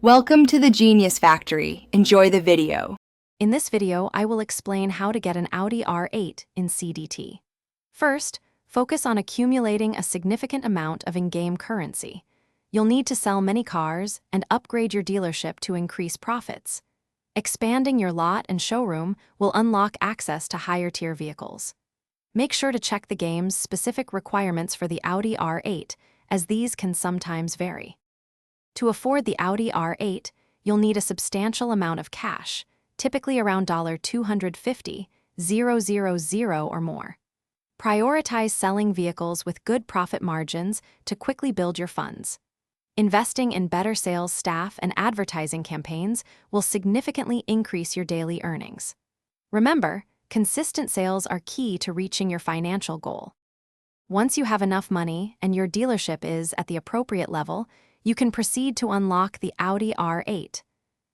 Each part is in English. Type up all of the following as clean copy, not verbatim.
Welcome to the Genius Factory. Enjoy the video. In this video, I will explain how to get an Audi R8 in CDT. First, focus on accumulating a significant amount of in-game currency. You'll need to sell many cars and upgrade your dealership to increase profits. Expanding your lot and showroom will unlock access to higher-tier vehicles. Make sure to check the game's specific requirements for the Audi R8, as these can sometimes vary. To afford the Audi R8, you'll need a substantial amount of cash, typically around $250,000 or more. Prioritize selling vehicles with good profit margins to quickly build your funds. Investing in better sales staff and advertising campaigns will significantly increase your daily earnings. Remember, consistent sales are key to reaching your financial goal. Once you have enough money and your dealership is at the appropriate level, you can proceed to unlock the Audi R8.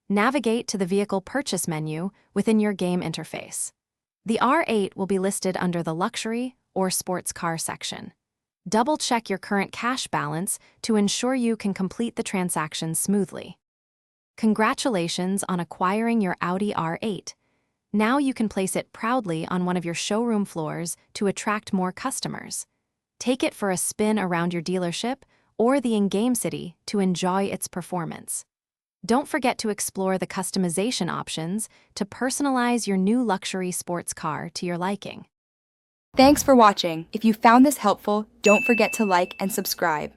Navigate to the Vehicle Purchase menu within your game interface. The R8 will be listed under the Luxury or Sports Car section. Double-check your current cash balance to ensure you can complete the transaction smoothly. Congratulations on acquiring your Audi R8. Now you can place it proudly on one of your showroom floors to attract more customers. Take it for a spin around your dealership or the in-game city to enjoy its performance. Don't forget to explore the customization options to personalize your new luxury sports car to your liking. Thanks for watching. If you found this helpful, don't forget to like and subscribe.